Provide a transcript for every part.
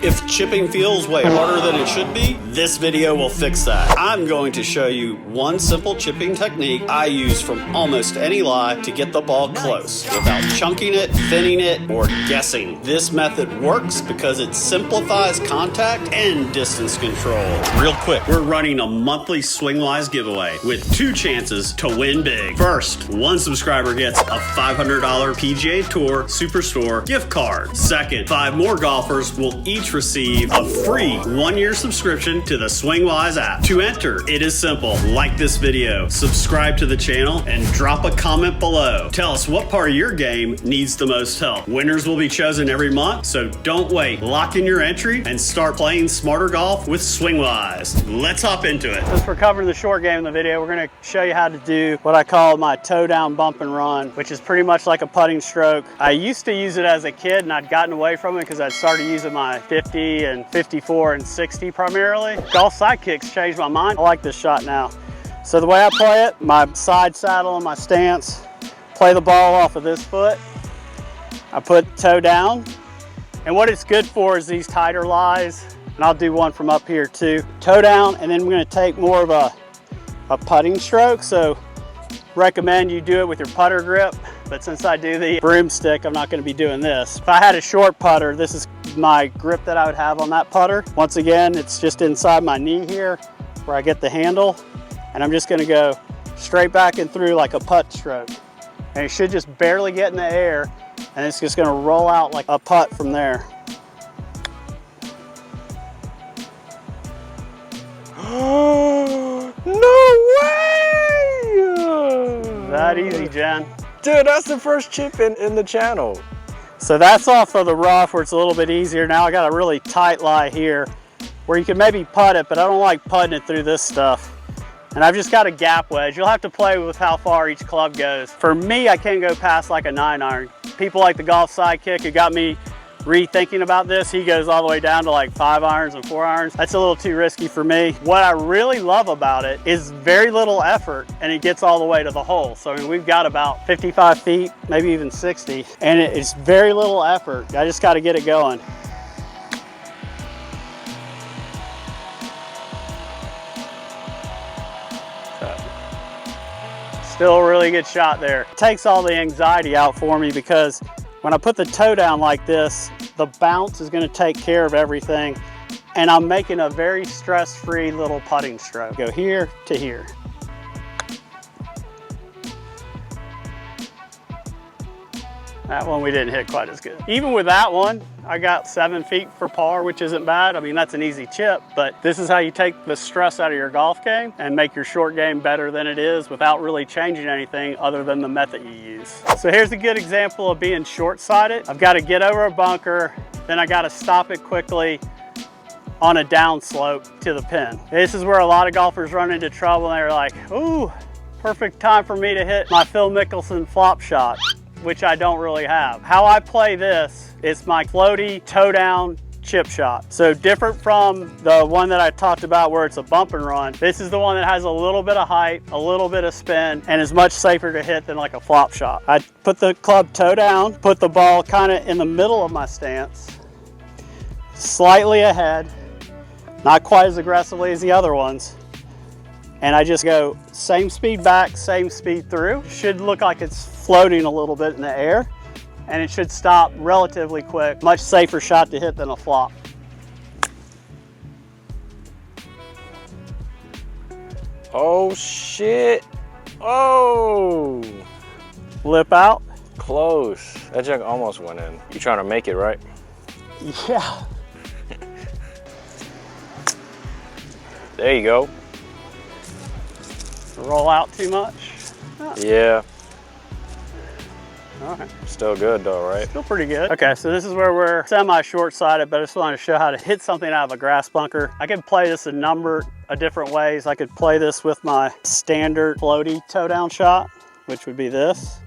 If chipping feels way harder than it should be, this video will fix that. I'm going to show you one simple chipping technique I use from almost any lie to get the ball close without chunking it, thinning it, or guessing. This method works because it simplifies contact and distance control. Real quick, we're running a monthly SwingWise giveaway with 2 chances to win big. First, one subscriber gets a $500 PGA Tour Superstore gift card. Second, 5 more golfers will each receive a free 1-year subscription to the SwingWise app. To enter, it is simple. Like this video, subscribe to the channel, and drop a comment below. Tell us what part of your game needs the most help. Winners will be chosen every month, so don't wait. Lock in your entry and start playing smarter golf with SwingWise. Let's hop into it. Since we're covering the short game in the video, we're going to show you how to do what I call my toe down bump and run, which is pretty much like a putting stroke. I used to use it as a kid, and I'd gotten away from it because I'd started using my 50 and 54 and 60 primarily. Golf sidekicks changed my mind. I like this shot now. So the way I play it, my side saddle and my stance, play the ball off of this foot. I put toe down. And what it's good for is these tighter lies. And I'll do one from up here too. Toe down, and then we're gonna take more of a putting stroke. So recommend you do it with your putter grip. But since I do the broomstick, I'm not gonna be doing this. If I had a short putter, this is my grip that I would have on that putter. Once again, it's just inside my knee here where I get the handle. And I'm just gonna go straight back and through like a putt stroke. And it should just barely get in the air, and it's just gonna roll out like a putt from there. No way! That easy, Jen. Dude, that's the first chip in the channel. So that's off of the rough where it's a little bit easier. Now I got a really tight lie here where you can maybe putt it, but I don't like putting it through this stuff. And I've just got a gap wedge. You'll have to play with how far each club goes. For me, I can't go past like a 9-iron. People like the golf sidekick who got me rethinking about this, he goes all the way down to like 5 irons and 4 irons. That's a little too risky for me. What I really love about it is very little effort, and it gets all the way to the hole. So I mean, we've got about 55 feet, maybe even 60, and it's very little effort. I just got to get it going. Still a really good shot there. It takes all the anxiety out for me because when I put the toe down like this, the bounce is going to take care of everything, and I'm making a very stress-free little putting stroke. Go here to here. That one we didn't hit quite as good. Even with that one, I got 7 feet for par, which isn't bad. I mean, that's an easy chip, but this is how you take the stress out of your golf game and make your short game better than it is without really changing anything other than the method you use. So here's a good example of being short-sighted. I've got to get over a bunker, then I got to stop it quickly on a downslope to the pin. This is where a lot of golfers run into trouble, and they're like, ooh, perfect time for me to hit my Phil Mickelson flop shot, which I don't really have. How I play this is my floaty toe down chip shot. So different from the one that I talked about where it's a bump and run, this is the one that has a little bit of height, a little bit of spin, and is much safer to hit than like a flop shot. I put the club toe down, put the ball kind of in the middle of my stance, slightly ahead, not quite as aggressively as the other ones. And I just go same speed back, same speed through. Should look like it's floating a little bit in the air, and it should stop relatively quick. Much safer shot to hit than a flop. Oh shit. Oh. Lip out. Close. That junk almost went in. You trying to make it, right? Yeah. There you go. Roll out too much? Oh. Yeah. All right. Still good though, right? Still pretty good. Okay, so this is where we're semi-short-sighted, but I just wanted to show how to hit something out of a grass bunker. I can play this a number of different ways. I could play this with my standard floaty toe down shot, which would be this.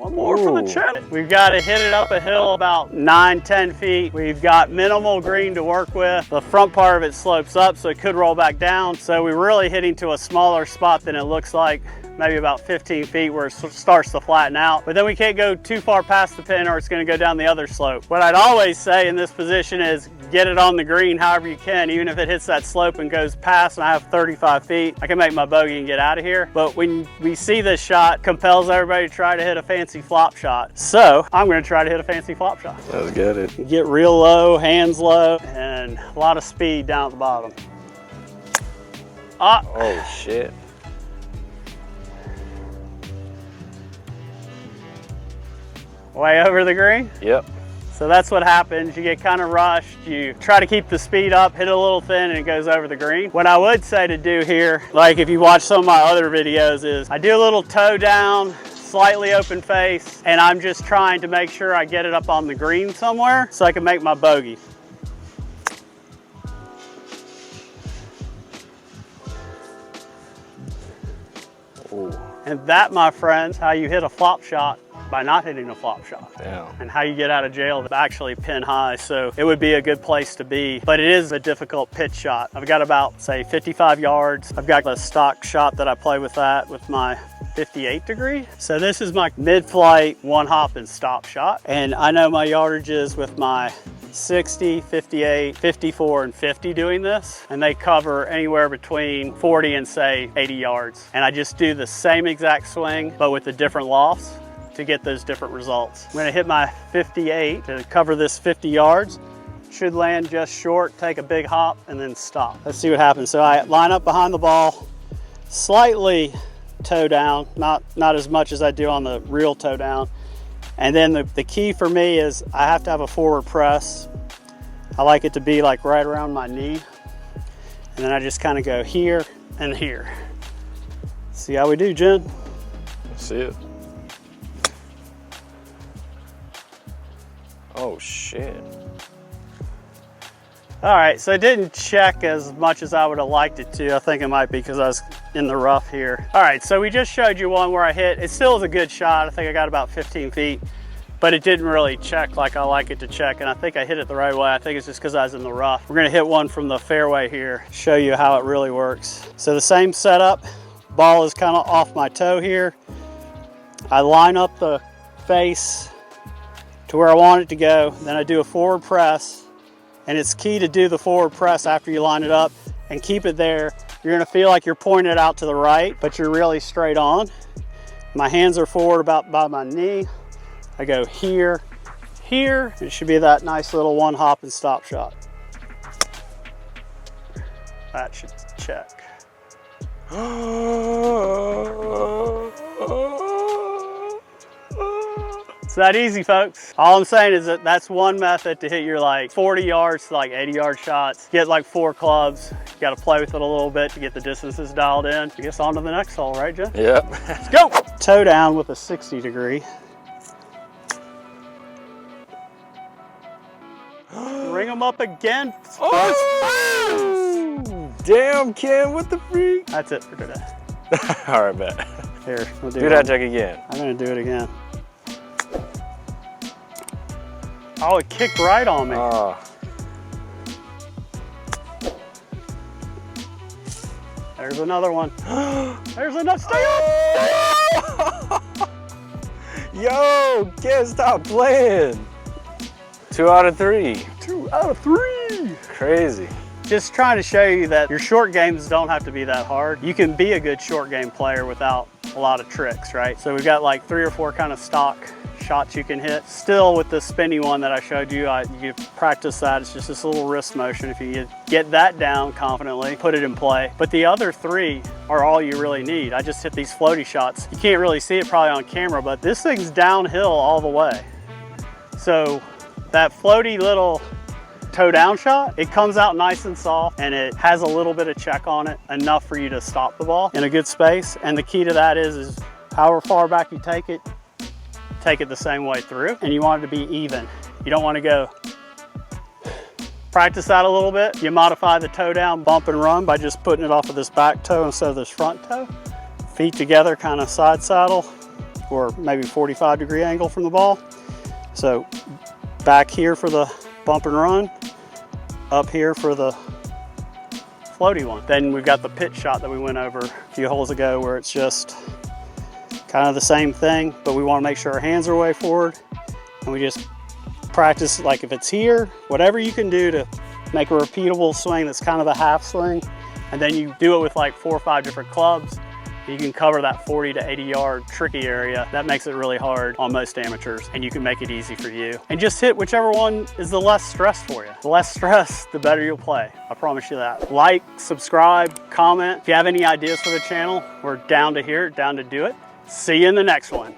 One more for the channel. We've got to hit it up a hill about 9-10 feet. We've got minimal green to work with. The front part of it slopes up, so it could roll back down. So we're really hitting to a smaller spot than it looks like maybe about 15 feet where it starts to flatten out. But then we can't go too far past the pin or it's gonna go down the other slope. What I'd always say in this position is get it on the green however you can, even if it hits that slope and goes past and I have 35 feet, I can make my bogey and get out of here. But when we see this shot, compels everybody to try to hit a fancy flop shot. So I'm gonna try to hit a fancy flop shot. Let's get it. Get real low, hands low, and a lot of speed down at the bottom. Ah. Oh shit. Way over the green? Yep. So that's what happens. You get kind of rushed. You try to keep the speed up, hit it a little thin, and it goes over the green. What I would say to do here, like if you watch some of my other videos, is I do a little toe down, slightly open face, and I'm just trying to make sure I get it up on the green somewhere so I can make my bogey. Ooh. And that, my friends, how you hit a flop shot by not hitting a flop shot. Damn. And how you get out of jail to actually pin high. So it would be a good place to be, but it is a difficult pitch shot. I've got about, say, 55 yards. I've got a stock shot that I play with that with my 58 degree. So this is my mid-flight one hop and stop shot. And I know my yardages with my 60, 58, 54, and 50 doing this, and they cover anywhere between 40 and say 80 yards. And I just do the same exact swing, but with the different lofts to get those different results. I'm gonna hit my 58 to cover this 50 yards. Should land just short, take a big hop, and then stop. Let's see what happens. So I line up behind the ball, slightly toe down, not as much as I do on the real toe down. And then the key for me is I have to have a forward press. I like it to be like right around my knee. And then I just kind of go here and here. See how we do, Jen? Let's see it. Oh shit. All right, so it didn't check as much as I would have liked it to. I think it might be because I was in the rough here. All right, so we just showed you one where I hit. It still is a good shot. I think I got about 15 feet, but it didn't really check like I like it to check, and I think I hit it the right way. I think it's just because I was in the rough. We're gonna hit one from the fairway here, show you how it really works. So the same setup, ball is kind of off my toe here. I line up the face to where I want it to go, then I do a forward press. And it's key to do the forward press after you line it up and keep it there. You're gonna feel like you're pointing it out to the right, but you're really straight on. My hands are forward about by my knee. I go here, here. It should be that nice little one hop and stop shot. That should check. It's that easy, folks. All I'm saying is that that's one method to hit your like 40 yards to like 80 yard shots. Get like 4 clubs. You got to play with it a little bit to get the distances dialed in. I guess on to the next hole, right, Jen? Yep. Let's go. Toe down with a 60 degree. Ring them up again. Oh, damn, Ken, what the freak? That's it for today. All right, bet. Here, we'll do that check again. I'm gonna do it again. Oh, it kicked right on me. There's another one. There's another. Stay up! Yo, Ken, stop playing. 2 out of 3. 2 out of 3. Crazy. Just trying to show you that your short games don't have to be that hard. You can be a good short game player without a lot of tricks, right? So we've got like 3 or 4 kind of stock shots you can hit. Still with the spinny one that I showed you, you practice that. It's just this little wrist motion. If you get that down confidently, put it in play. But the other 3 are all you really need. I just hit these floaty shots. You can't really see it probably on camera, but this thing's downhill all the way. So that floaty little toe down shot, it comes out nice and soft and it has a little bit of check on it, enough for you to stop the ball in a good space. And the key to that is however far back you take it the same way through, and you want it to be even. You don't want to go. Practice that a little bit. You modify the toe down bump and run by just putting it off of this back toe instead of this front toe. Feet together, kind of side saddle, or maybe 45 degree angle from the ball. So back here for the bump and run, up here for the floaty one. Then we've got the pitch shot that we went over a few holes ago where it's just kind of the same thing, but we want to make sure our hands are way forward, and we just practice, like if it's here, whatever you can do to make a repeatable swing that's kind of a half swing, and then you do it with like 4 or 5 different clubs. You can cover that 40 to 80 yard tricky area. That makes it really hard on most amateurs, and you can make it easy for you. And just hit whichever one is the less stress for you. The less stress, the better you'll play. I promise you that. Like, subscribe, comment. If you have any ideas for the channel, we're down to hear it, down to do it. See you in the next one.